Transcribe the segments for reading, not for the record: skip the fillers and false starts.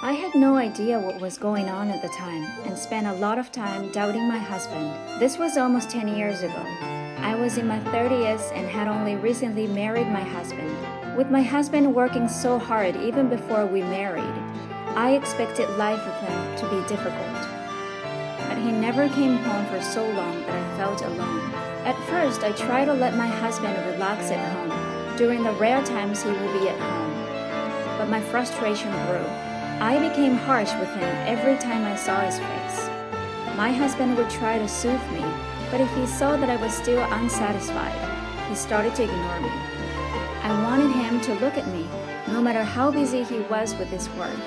I had no idea what was going on at the time and spent a lot of time doubting my husband. This was almost 10 years ago. I was in my 30s and had only recently married my husband. With my husband working so hard even before we married, I expected life with him to be difficult. But he never came home for so long that I felt alone. At first, I tried to let my husband relax at home during the rare times he will be at home. But my frustration grew. I became harsh with him every time I saw his face. My husband would try to soothe me, but if he saw that I was still unsatisfied, he started to ignore me. I wanted him to look at me, no matter how busy he was with his work,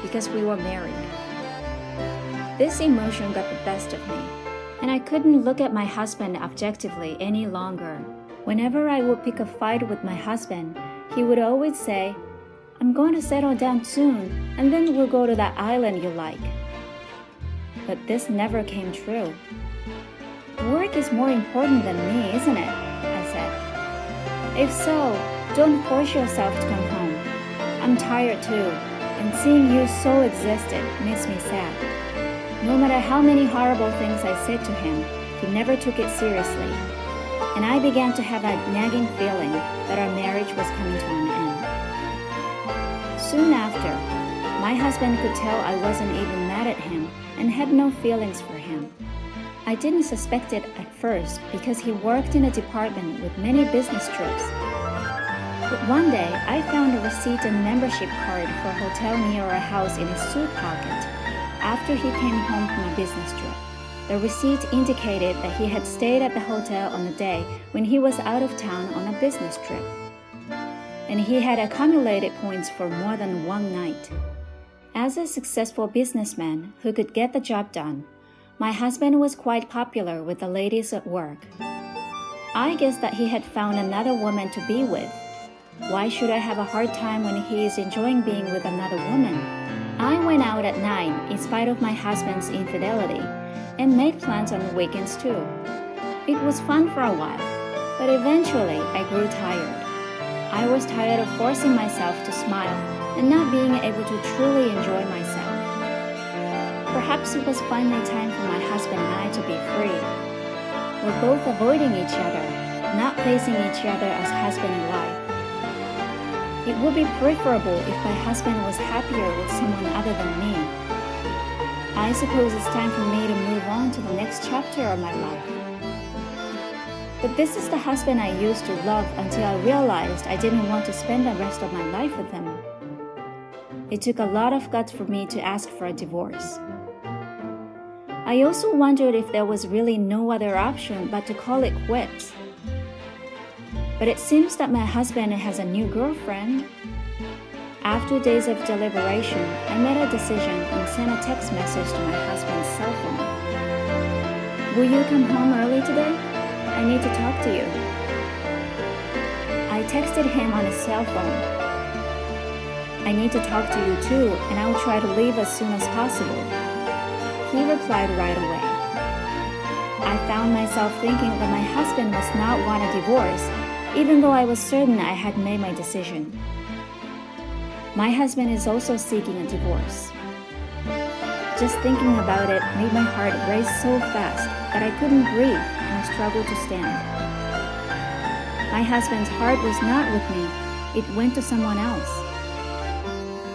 because we were married. This emotion got the best of me, and I couldn't look at my husband objectively any longer. Whenever I would pick a fight with my husband, he would always say, "I'm going to settle down soon, and then we'll go to that island you like." But this never came true. "Work is more important than me, isn't it?" I said. "If so, don't force yourself to come home. I'm tired too, and seeing you so exhausted makes me sad." No matter how many horrible things I said to him, he never took it seriously, and I began to have a nagging feeling that our marriage was coming to an end. Soon after, my husband could tell I wasn't even mad at him and had no feelings for him. I didn't suspect it at first because he worked in a department with many business trips. But one day, I found a receipt and membership card for a hotel near our house in his suit pocket after he came home from a business trip. The receipt indicated that he had stayed at the hotel on the day when he was out of town on a business trip, and he had accumulated points for more than one night. As a successful businessman who could get the job done, my husband was quite popular with the ladies at work. I guess that he had found another woman to be with. Why should I have a hard time when he is enjoying being with another woman? I went out at night in spite of my husband's infidelity and made plans on the weekends too. It was fun for a while, but eventually I grew tired. I was tired of forcing myself to smile and not being able to truly enjoy myself. Perhaps it was finally time for my husband and I to be free. We're both avoiding each other, not facing each other as husband and wife. It would be preferable if my husband was happier with someone other than me. I suppose it's time for me to move on to the next chapter of my life. But this is the husband I used to love until I realized I didn't want to spend the rest of my life with him. It took a lot of guts for me to ask for a divorce. I also wondered if there was really no other option but to call it quits. But it seems that my husband has a new girlfriend. After days of deliberation, I made a decision and sent a text message to my husband's cell phone. "Will you come home early today? I need to talk to you." I texted him on his cell phone. "I need to talk to you too, and I will try to leave as soon as possible." He replied right away. I found myself thinking that my husband must not want a divorce, even though I was certain I had made my decision. My husband is also seeking a divorce. Just thinking about it made my heart race so fast that I couldn't breathe and I struggled to stand. My husband's heart was not with me, it went to someone else.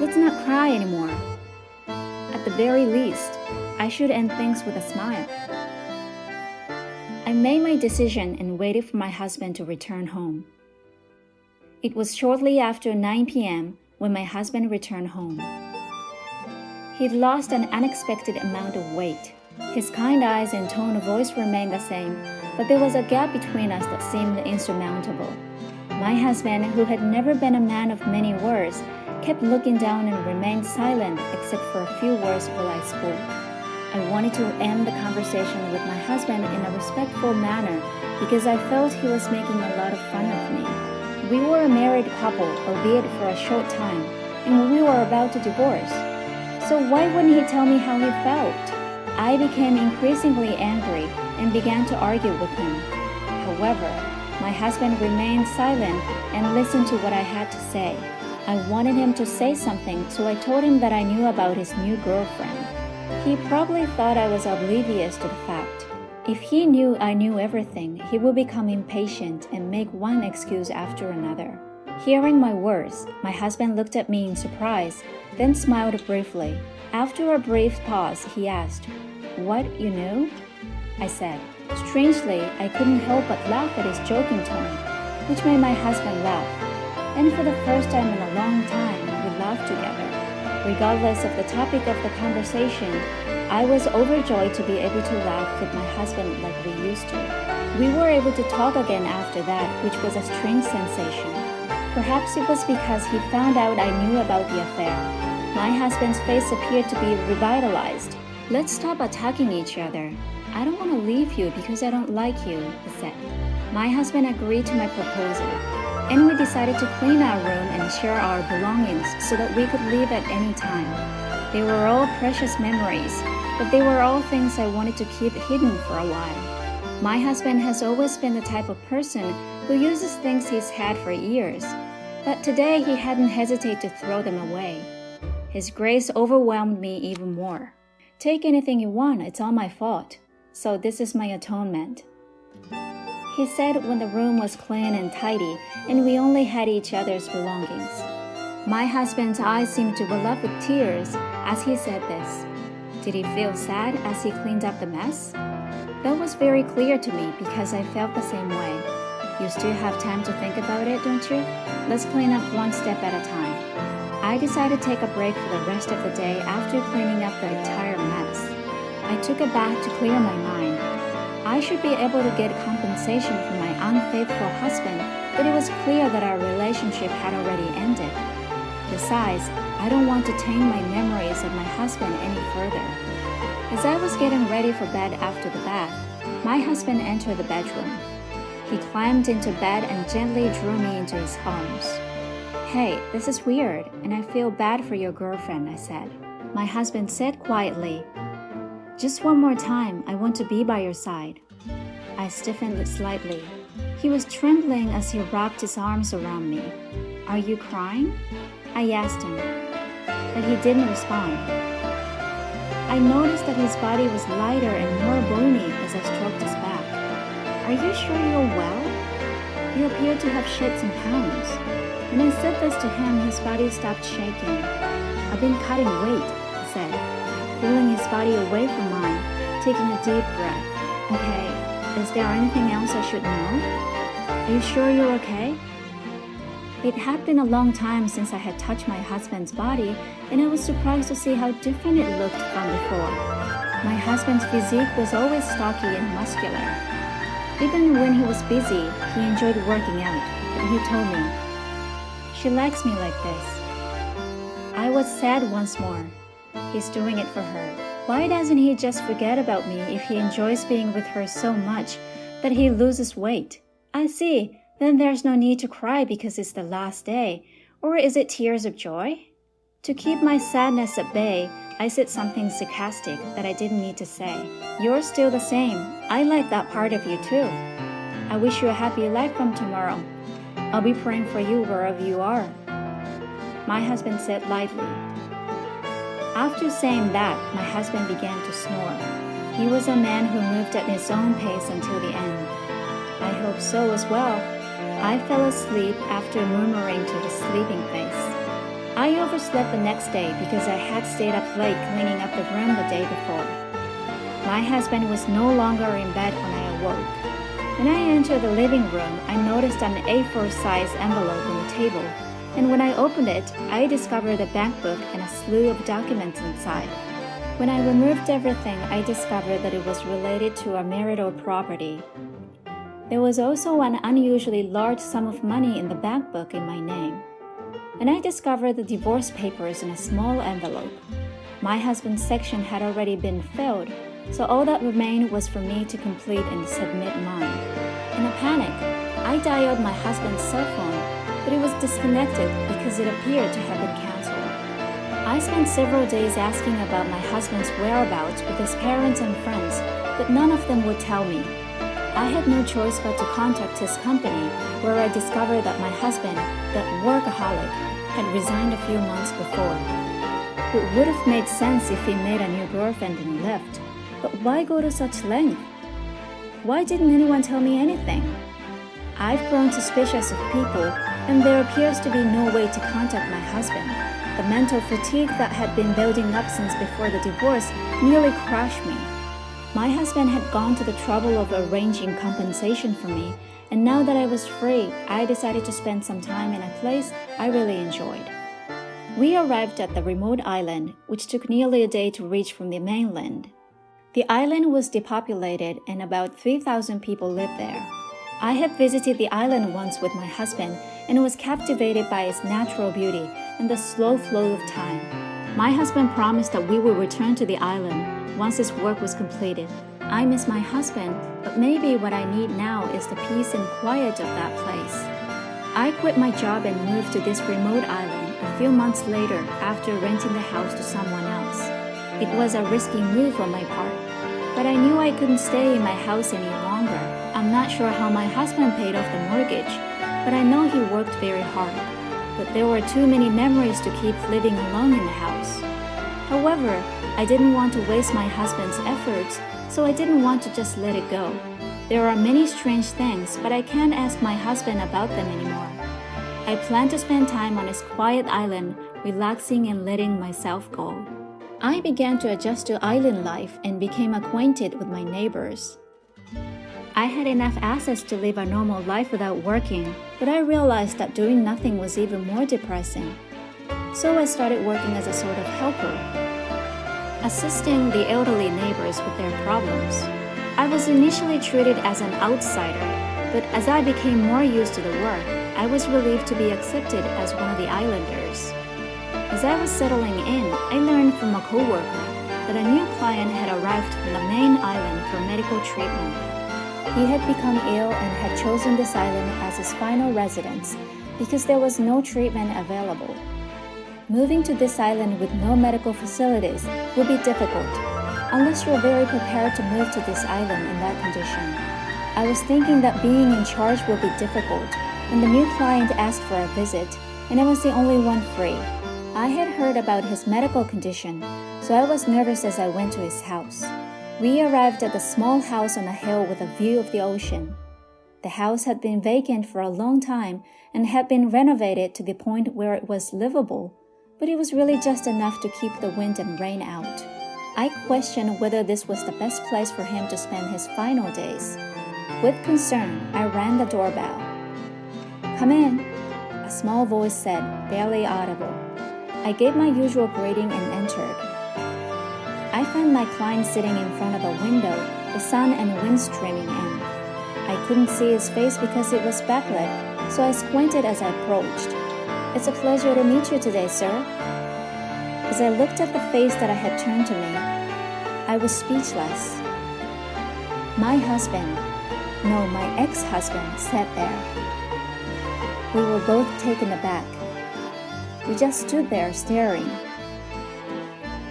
Let's not cry anymore. At the very least, I should end things with a smile. I made my decision and waited for my husband to return home. It was shortly after 9 p.m. when my husband returned home. He'd lost an unexpected amount of weight. His kind eyes and tone of voice remained the same, but there was a gap between us that seemed insurmountable. My husband, who had never been a man of many words, kept looking down and remained silent except for a few words while I spoke. I wanted to end the conversation with my husband in a respectful manner because I felt he was making a lot of fun of me. We were a married couple, albeit for a short time, and we were about to divorce. So why wouldn't he tell me how he felt? I became increasingly angry and began to argue with him. However, my husband remained silent and listened to what I had to say. I wanted him to say something, so I told him that I knew about his new girlfriend. He probably thought I was oblivious to the fact. If he knew I knew everything, he would become impatient and make one excuse after another. Hearing my words, my husband looked at me in surprise, then smiled briefly. After a brief pause, he asked, "What, you know?" I said. Strangely, I couldn't help but laugh at his joking tone, which made my husband laugh. And for the first time in a long time, we laughed together. Regardless of the topic of the conversation, I was overjoyed to be able to laugh with my husband like we used to. We were able to talk again after that, which was a strange sensation. Perhaps it was because he found out I knew about the affair. My husband's face appeared to be revitalized. "Let's stop attacking each other. I don't want to leave you because I don't like you," he said. My husband agreed to my proposal, and we decided to clean our room and share our belongings so that we could leave at any time. They were all precious memories, but they were all things I wanted to keep hidden for a while. My husband has always been the type of person who uses things he's had for years, but today he hadn't hesitated to throw them away. His grace overwhelmed me even more. "Take anything you want, it's all my fault. So this is my atonement," he said when the room was clean and tidy and we only had each other's belongings. My husband's eyes seemed to well up with tears as he said this. Did he feel sad as he cleaned up the mess? That was very clear to me because I felt the same way. You still have time to think about it, don't you? Let's clean up one step at a time. I decided to take a break for the rest of the day after cleaning up the entire mess. I took a bath to clear my mind. I should be able to get compensation from my unfaithful husband, but it was clear that our relationship had already ended. Besides, I don't want to taint my memories of my husband any further. As I was getting ready for bed after the bath, my husband entered the bedroom. He climbed into bed and gently drew me into his arms. "Hey, this is weird, and I feel bad for your girlfriend," I said. My husband said quietly, "Just one more time, I want to be by your side." I stiffened slightly. He was trembling as he wrapped his arms around me. "Are you crying?" I asked him, but he didn't respond. I noticed that his body was lighter and more bony as I stroked his back. "Are you sure you're well? You appear to have shed some pounds." When I said this to him, his body stopped shaking. "I've been cutting weight," he said, pulling his body away from mine, taking a deep breath. "Okay, is there anything else I should know? Are you sure you're okay?" It had been a long time since I had touched my husband's body, and I was surprised to see how different it looked from before. My husband's physique was always stocky and muscular. Even when he was busy, he enjoyed working out, and he told me, "She likes me like this." I was sad once more. He's doing it for her. Why doesn't he just forget about me if he enjoys being with her so much that he loses weight? I see. Then there's no need to cry because it's the last day. Or is it tears of joy? To keep my sadness at bay, I said something sarcastic that I didn't need to say. "You're still the same. I like that part of you too. I wish you a happy life from tomorrow. I'll be praying for you wherever you are," my husband said lightly. After saying that, my husband began to snore. He was a man who moved at his own pace until the end. I hope so as well. I fell asleep after murmuring to his sleeping face. I overslept the next day because I had stayed up late cleaning up the room the day before. My husband was no longer in bed when I awoke. When I entered the living room, I noticed an A4 size envelope on the table, and when I opened it, I discovered a bank book and a slew of documents inside. When I removed everything, I discovered that it was related to our marital property. There was also an unusually large sum of money in the bank book in my name. And I discovered the divorce papers in a small envelope. My husband's section had already been filled, so all that remained was for me to complete and submit mine. In a panic, I dialed my husband's cell phone, but it was disconnected because it appeared to have been canceled. I spent several days asking about my husband's whereabouts with his parents and friends, but none of them would tell me. I had no choice but to contact his company, where I discovered that my husband, that workaholic, had resigned a few months before. It would have made sense if he made a new girlfriend and left, but why go to such length? Why didn't anyone tell me anything? I've grown suspicious of people, and there appears to be no way to contact my husband. The mental fatigue that had been building up since before the divorce nearly crushed me. My husband had gone to the trouble of arranging compensation for me, and now that I was free, I decided to spend some time in a place I really enjoyed. We arrived at the remote island, which took nearly a day to reach from the mainland. The island was depopulated and about 3,000 people lived there. I had visited the island once with my husband and was captivated by its natural beauty and the slow flow of time. My husband promised that we would return to the island once his work was completed. I miss my husband, but maybe what I need now is the peace and quiet of that place. I quit my job and moved to this remote island a few months later after renting the house to someone else. It was a risky move on my part, but I knew I couldn't stay in my house any longer. I'm not sure how my husband paid off the mortgage, but I know he worked very hard. But there were too many memories to keep living alone in the house. However, I didn't want to waste my husband's efforts, so I didn't want to just let it go. There are many strange things, but I can't ask my husband about them anymore. I plan to spend time on this quiet island, relaxing and letting myself go. I began to adjust to island life and became acquainted with my neighbors. I had enough assets to live a normal life without working, but I realized that doing nothing was even more depressing. So I started working as a sort of helper, assisting the elderly neighbors with their problems. I was initially treated as an outsider, but as I became more used to the work, I was relieved to be accepted as one of the islanders. As I was settling in, I learned from a coworker that a new client had arrived from the main island for medical treatment. He had become ill and had chosen this island as his final residence because there was no treatment available. Moving to this island with no medical facilities would be difficult, unless you're very prepared to move to this island in that condition. I was thinking that being in charge would be difficult when the new client asked for a visit, and I was the only one free. I had heard about his medical condition, so I was nervous as I went to his house. We arrived at a small house on a hill with a view of the ocean. The house had been vacant for a long time and had been renovated to the point where it was livable, but it was really just enough to keep the wind and rain out. I questioned whether this was the best place for him to spend his final days. With concern, I rang the doorbell. "Come in," a small voice said, barely audible. I gave my usual greeting and entered. I found my client sitting in front of a window, the sun and wind streaming in. I couldn't see his face because it was backlit, so I squinted as I approached. "It's a pleasure to meet you today, sir." As I looked at the face that had turned to me, I was speechless. My ex-husband sat there. We were both taken aback. We just stood there staring.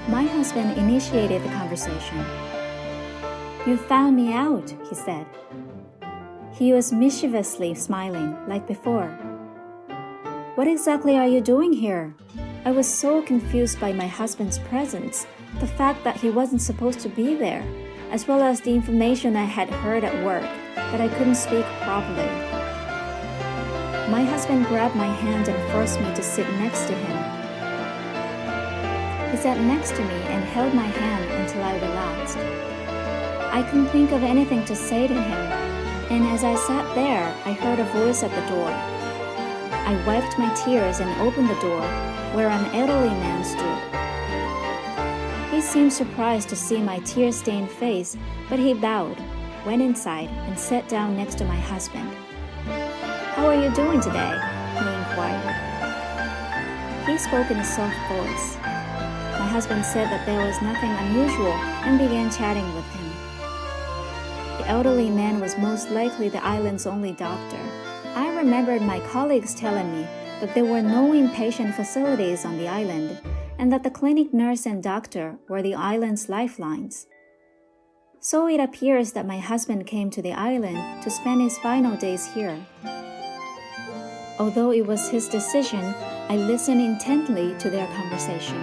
My husband initiated the conversation. "You found me out," he said. He was mischievously smiling, like before. "What exactly are you doing here?" I was so confused by my husband's presence, the fact that he wasn't supposed to be there, as well as the information I had heard at work, that I couldn't speak properly. My husband grabbed my hand and forced me to sit next to him. He sat next to me and held my hand until I relaxed. I couldn't think of anything to say to him, and as I sat there, I heard a voice at the door. I wiped my tears and opened the door, where an elderly man stood. He seemed surprised to see my tear-stained face, but he bowed, went inside, and sat down next to my husband. "How are you doing today?" he inquired. He spoke in a soft voice. My husband said that there was nothing unusual and began chatting with him. The elderly man was most likely the island's only doctor. I remembered my colleagues telling me that there were no inpatient facilities on the island, and that the clinic nurse and doctor were the island's lifelines. So it appears that my husband came to the island to spend his final days here. Although it was his decision, I listened intently to their conversation.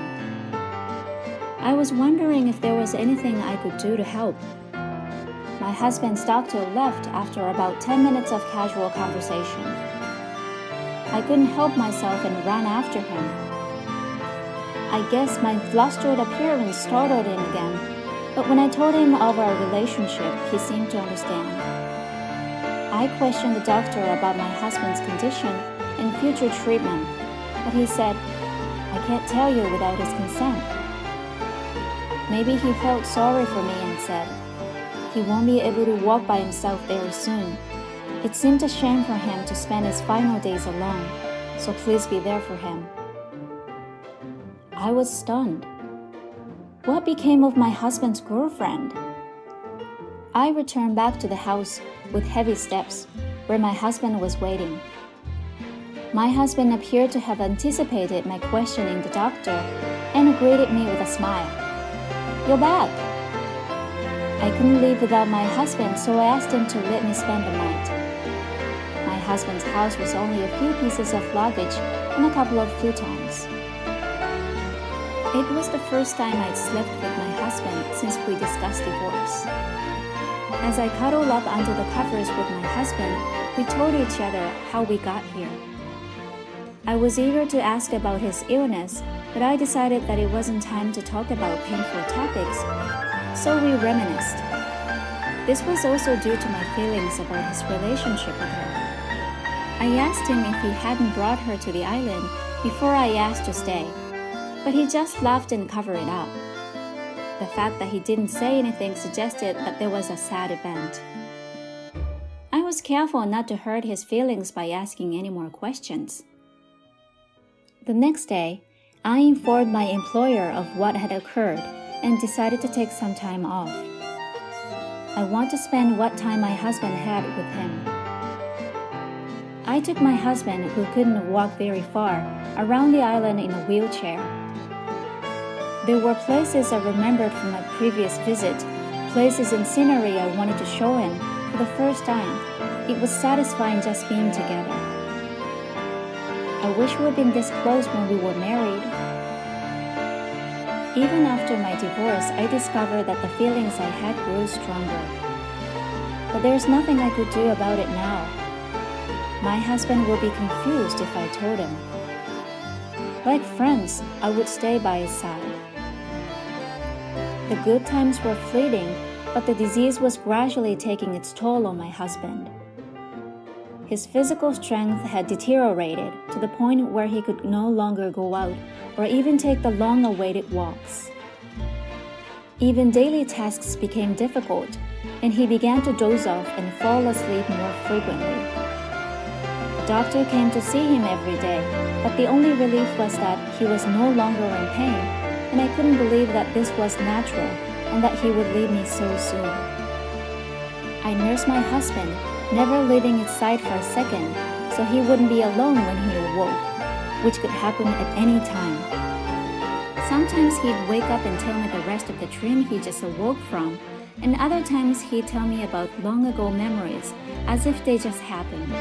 I was wondering if there was anything I could do to help. My husband's doctor left after about 10 minutes of casual conversation. I couldn't help myself and ran after him. I guess my flustered appearance startled him again, but when I told him of our relationship, he seemed to understand. I questioned the doctor about my husband's condition and future treatment, but he said, "I can't tell you without his consent." Maybe he felt sorry for me and said, "He won't be able to walk by himself very soon. It seemed a shame for him to spend his final days alone, so please be there for him." I was stunned. What became of my husband's girlfriend? I returned back to the house with heavy steps, where my husband was waiting. My husband appeared to have anticipated my questioning the doctor and greeted me with a smile. "You're back." I couldn't leave without my husband, so I asked him to let me spend the night. My husband's house was only a few pieces of luggage and a couple of futons. It was the first time I'd slept with my husband since we discussed divorce. As I cuddled up under the covers with my husband, we told each other how we got here. I was eager to ask about his illness, but I decided that it wasn't time to talk about painful topics, so we reminisced. This was also due to my feelings about his relationship with her. I asked him if he hadn't brought her to the island before I asked to stay, but he just laughed and covered it up. The fact that he didn't say anything suggested that there was a sad event. I was careful not to hurt his feelings by asking any more questions. The next day, I informed my employer of what had occurred and decided to take some time off. I want to spend what time my husband had with him. I took my husband, who couldn't walk very far, around the island in a wheelchair. There were places I remembered from my previous visit, places and scenery I wanted to show him for the first time. It was satisfying just being together. I wish we had been this close when we were married. Even after my divorce, I discovered that the feelings I had grew stronger. But there's nothing I could do about it now. My husband would be confused if I told him. Like friends, I would stay by his side. The good times were fleeting, but the disease was gradually taking its toll on my husband. His physical strength had deteriorated to the point where he could no longer go out or even take the long-awaited walks. Even daily tasks became difficult, and he began to doze off and fall asleep more frequently. The doctor came to see him every day, but the only relief was that he was no longer in pain, and I couldn't believe that this was natural and that he would leave me so soon. I nursed my husband, never leaving his side for a second, so he wouldn't be alone when he awoke, which could happen at any time. Sometimes he'd wake up and tell me the rest of the dream he just awoke from, and other times he'd tell me about long-ago memories as if they just happened.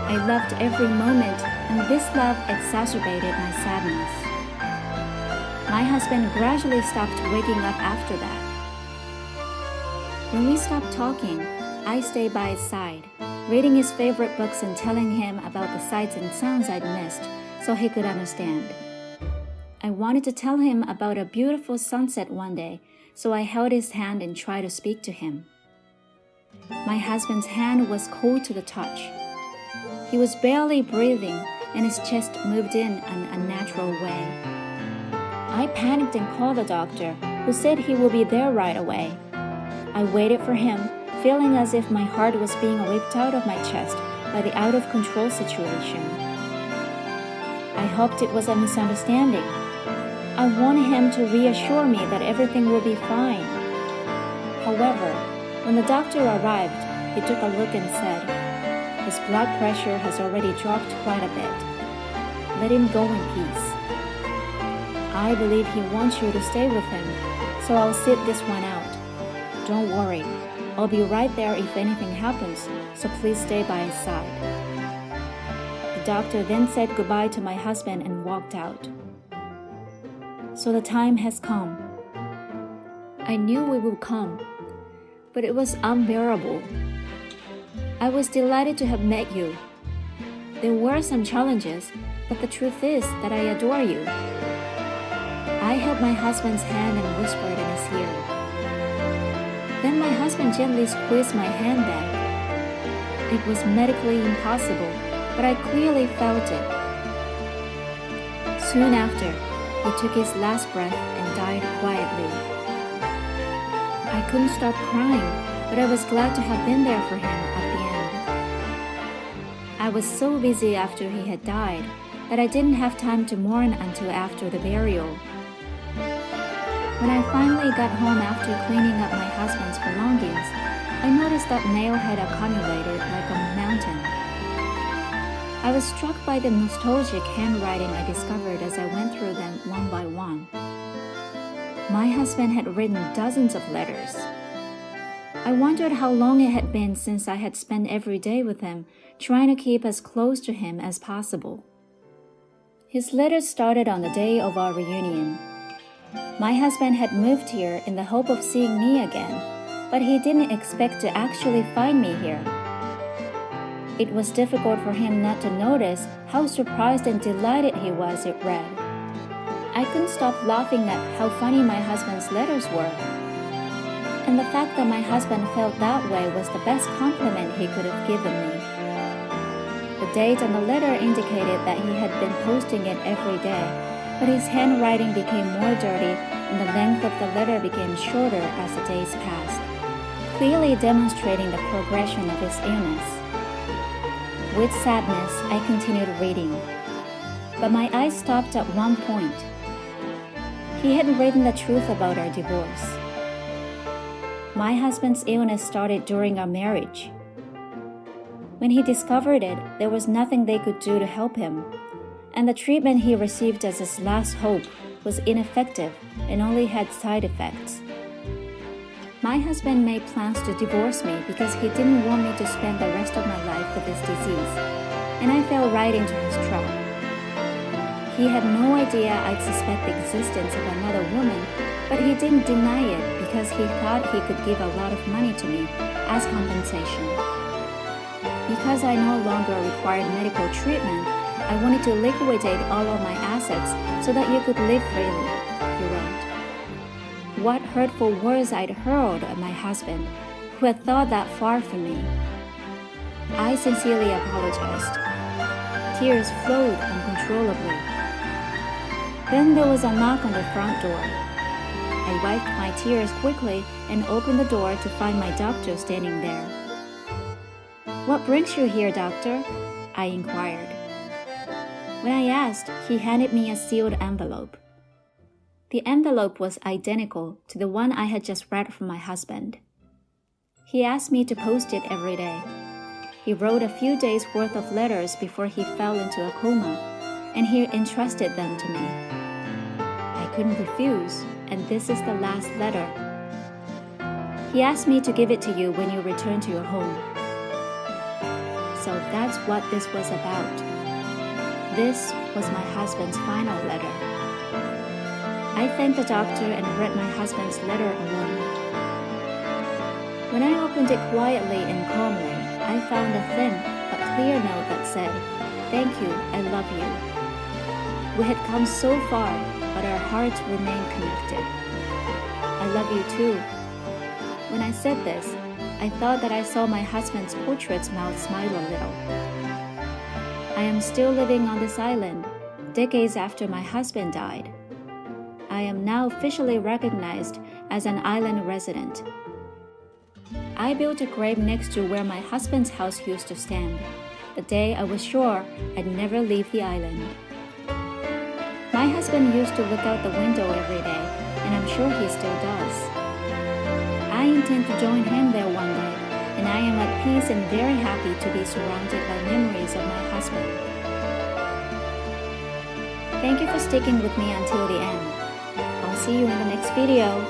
I loved every moment, and this love exacerbated my sadness. My husband gradually stopped waking up after that. When we stopped talking, I stayed by his side, reading his favorite books and telling him about the sights and sounds I'd missed so he could understand. I wanted to tell him about a beautiful sunset one day, so I held his hand and tried to speak to him. My husband's hand was cold to the touch. He was barely breathing, and his chest moved in an unnatural way. I panicked and called the doctor, who said he would be there right away. I waited for him, feeling as if my heart was being ripped out of my chest by the out-of-control situation. I hoped it was a misunderstanding. I wanted him to reassure me that everything would be fine. However, when the doctor arrived, he took a look and said, "His blood pressure has already dropped quite a bit. Let him go in peace. I believe he wants you to stay with him, so I'll sit this one out. Don't worry, I'll be right there if anything happens, so please stay by his side." The doctor then said goodbye to my husband and walked out. So the time has come. I knew it would come, but it was unbearable. I was delighted to have met you. There were some challenges, but the truth is that I adore you. I held my husband's hand and whispered in his ear. Then my husband gently squeezed my hand back. It was medically impossible, but I clearly felt it. Soon after, he took his last breath and died quietly. I couldn't stop crying, but I was glad to have been there for him at the end. I was so busy after he had died that I didn't have time to mourn until after the burial. When I finally got home after cleaning up my husband's belongings, I noticed that mail had accumulated like a mountain. I was struck by the nostalgic handwriting I discovered as I went through them one by one. My husband had written dozens of letters. I wondered how long it had been since I had spent every day with him, trying to keep as close to him as possible. His letters started on the day of our reunion. My husband had moved here in the hope of seeing me again, but he didn't expect to actually find me here. It was difficult for him not to notice how surprised and delighted he was, it read. I couldn't stop laughing at how funny my husband's letters were. And the fact that my husband felt that way was the best compliment he could have given me. The date on the letter indicated that he had been posting it every day, but his handwriting became more dirty and the length of the letter became shorter as the days passed, clearly demonstrating the progression of his illness. With sadness, I continued reading, but my eyes stopped at one point. He had written the truth about our divorce. My husband's illness started during our marriage. When he discovered it, there was nothing they could do to help him, and the treatment he received as his last hope was ineffective and only had side effects. My husband made plans to divorce me because he didn't want me to spend the rest of my life with this disease, and I fell right into his trap. He had no idea I'd suspect the existence of another woman, but he didn't deny it because he thought he could give a lot of money to me as compensation. Because I no longer required medical treatment, I wanted to liquidate all of my assets so that you could live freely, he wrote. What hurtful words I'd hurled at my husband, who had thought that far from me. I sincerely apologized. Tears flowed uncontrollably. Then there was a knock on the front door. I wiped my tears quickly and opened the door to find my doctor standing there. "What brings you here, doctor?" I inquired. When I asked, he handed me a sealed envelope. The envelope was identical to the one I had just read from my husband. He asked me to post it every day. He wrote a few days' worth of letters before he fell into a coma, and he entrusted them to me. I couldn't refuse, and this is the last letter. He asked me to give it to you when you return to your home. So that's what this was about. This was my husband's final letter. I thanked the doctor and read my husband's letter alone. When I opened it quietly and calmly, I found a thin but clear note that said, "Thank you, I love you." We had come so far, but our hearts remained connected. "I love you too." When I said this, I thought that I saw my husband's portrait's mouth smile a little. I am still living on this island, decades after my husband died. I am now officially recognized as an island resident. I built a grave next to where my husband's house used to stand, the day I was sure I'd never leave the island. My husband used to look out the window every day, and I'm sure he still does. I intend to join him there one day, and I am at peace and very happy to be surrounded by memories of my husband. Thank you for sticking with me until the end. I'll see you in the next video.